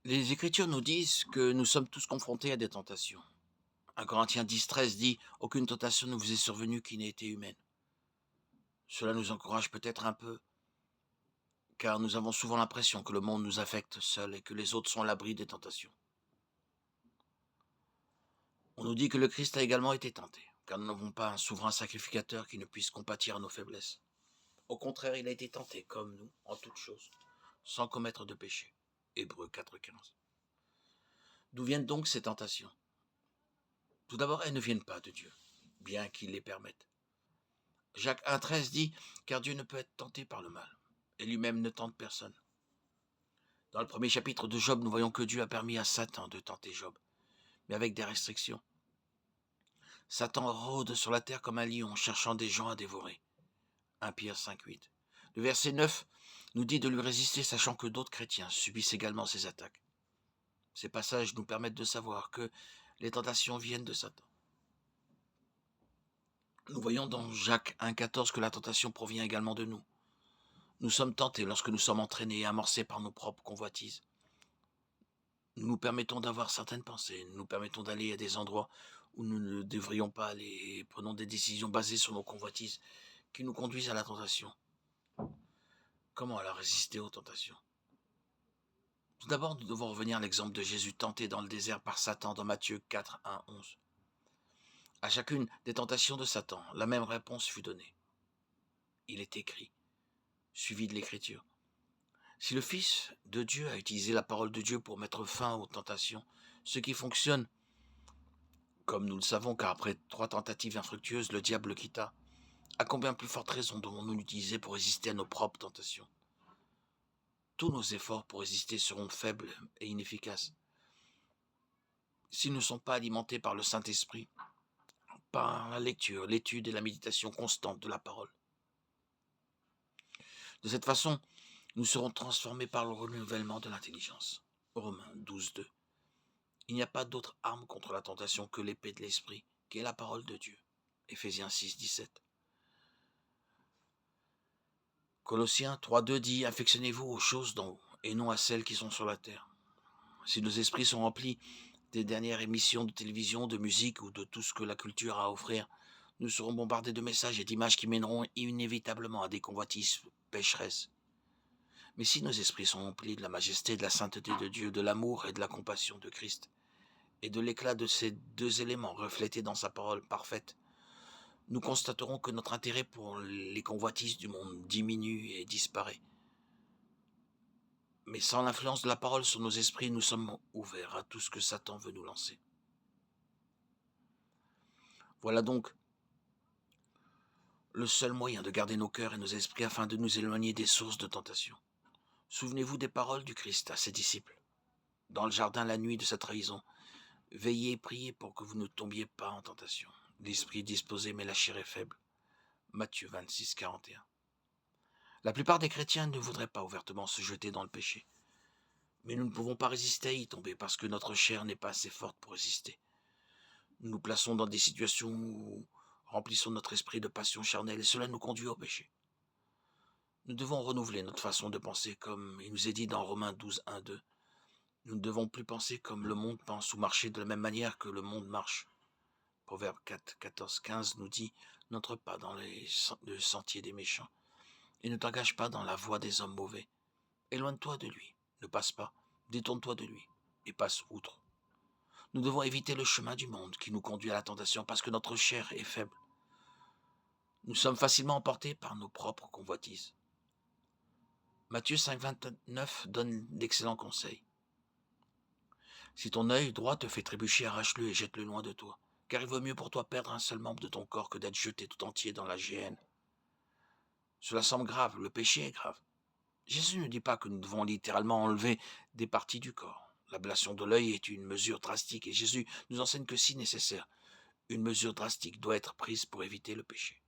Les Écritures nous disent que nous sommes tous confrontés à des tentations. 1 Corinthiens 10, 13 dit: «Aucune tentation ne vous est survenue qui n'ait été humaine». Cela nous encourage peut-être un peu, car nous avons souvent l'impression que le monde nous affecte seul et que les autres sont à l'abri des tentations. On nous dit que le Christ a également été tenté, car nous n'avons pas un souverain sacrificateur qui ne puisse compatir à nos faiblesses. Au contraire, il a été tenté, comme nous, en toutes choses, sans commettre de péché. Hébreux 4,15. D'où viennent donc ces tentations? Tout d'abord, elles ne viennent pas de Dieu, bien qu'il les permette. Jacques 1,13 dit: «Car Dieu ne peut être tenté par le mal, et lui-même ne tente personne». Dans le premier chapitre de Job, nous voyons que Dieu a permis à Satan de tenter Job, mais avec des restrictions. Satan rôde sur la terre comme un lion, cherchant des gens à dévorer. 1 Pierre 5,8. Le verset 9 nous dit de lui résister, sachant que d'autres chrétiens subissent également ses attaques. Ces passages nous permettent de savoir que les tentations viennent de Satan. Nous voyons dans Jacques 1,14 que la tentation provient également de nous. Nous sommes tentés lorsque nous sommes entraînés et amorcés par nos propres convoitises. Nous nous permettons d'avoir certaines pensées, nous nous permettons d'aller à des endroits où nous ne devrions pas aller et prenons des décisions basées sur nos convoitises qui nous conduisent à la tentation. Comment alors résister aux tentations? Tout d'abord, nous devons revenir à l'exemple de Jésus tenté dans le désert par Satan dans Matthieu 4, 1, 11. À chacune des tentations de Satan, la même réponse fut donnée. Il est écrit, suivi de l'écriture. Si le Fils de Dieu a utilisé la parole de Dieu pour mettre fin aux tentations, ce qui fonctionne, comme nous le savons, car après 3 tentatives infructueuses, le diable le quitta, à combien plus forte raison devons-nous l'utiliser pour résister à nos propres tentations? Tous nos efforts pour résister seront faibles et inefficaces s'ils ne sont pas alimentés par le Saint-Esprit, par la lecture, l'étude et la méditation constante de la parole. De cette façon, nous serons transformés par le renouvellement de l'intelligence. Romains 12, 2. Il n'y a pas d'autre arme contre la tentation que l'épée de l'esprit, qui est la parole de Dieu. Éphésiens 6, 17. Colossiens 3,2 dit: affectionnez-vous aux choses d'en haut, et non à celles qui sont sur la terre. Si nos esprits sont remplis des dernières émissions de télévision, de musique ou de tout ce que la culture a à offrir, nous serons bombardés de messages et d'images qui mèneront inévitablement à des convoitises pécheresses. Mais si nos esprits sont remplis de la majesté, de la sainteté de Dieu, de l'amour et de la compassion de Christ, et de l'éclat de ces deux éléments reflétés dans sa parole parfaite, nous constaterons que notre intérêt pour les convoitises du monde diminue et disparaît. Mais sans l'influence de la parole sur nos esprits, nous sommes ouverts à tout ce que Satan veut nous lancer. Voilà donc le seul moyen de garder nos cœurs et nos esprits afin de nous éloigner des sources de tentation. Souvenez-vous des paroles du Christ à ses disciples. Dans le jardin la nuit de sa trahison, veillez et priez pour que vous ne tombiez pas en tentation. L'esprit est disposé mais la chair est faible. Matthieu 26, 41. La plupart des chrétiens ne voudraient pas ouvertement se jeter dans le péché. Mais nous ne pouvons pas résister à y tomber parce que notre chair n'est pas assez forte pour résister. Nous nous plaçons dans des situations où remplissons notre esprit de passion charnelle et cela nous conduit au péché. Nous devons renouveler notre façon de penser comme il nous est dit dans Romains 12, 1, 2. Nous ne devons plus penser comme le monde pense ou marcher de la même manière que le monde marche. Proverbe 4, 14, 15 nous dit: n'entre pas dans le sentier des méchants et ne t'engage pas dans la voie des hommes mauvais. Éloigne-toi de lui, ne passe pas, détourne-toi de lui et passe outre. Nous devons éviter le chemin du monde qui nous conduit à la tentation parce que notre chair est faible. Nous sommes facilement emportés par nos propres convoitises. Matthieu 5, 29 donne d'excellents conseils. Si ton œil droit te fait trébucher, arrache-le et jette-le loin de toi, car il vaut mieux pour toi perdre un seul membre de ton corps que d'être jeté tout entier dans la géhenne. Cela semble grave, le péché est grave. Jésus ne dit pas que nous devons littéralement enlever des parties du corps. L'ablation de l'œil est une mesure drastique et Jésus nous enseigne que si nécessaire, une mesure drastique doit être prise pour éviter le péché.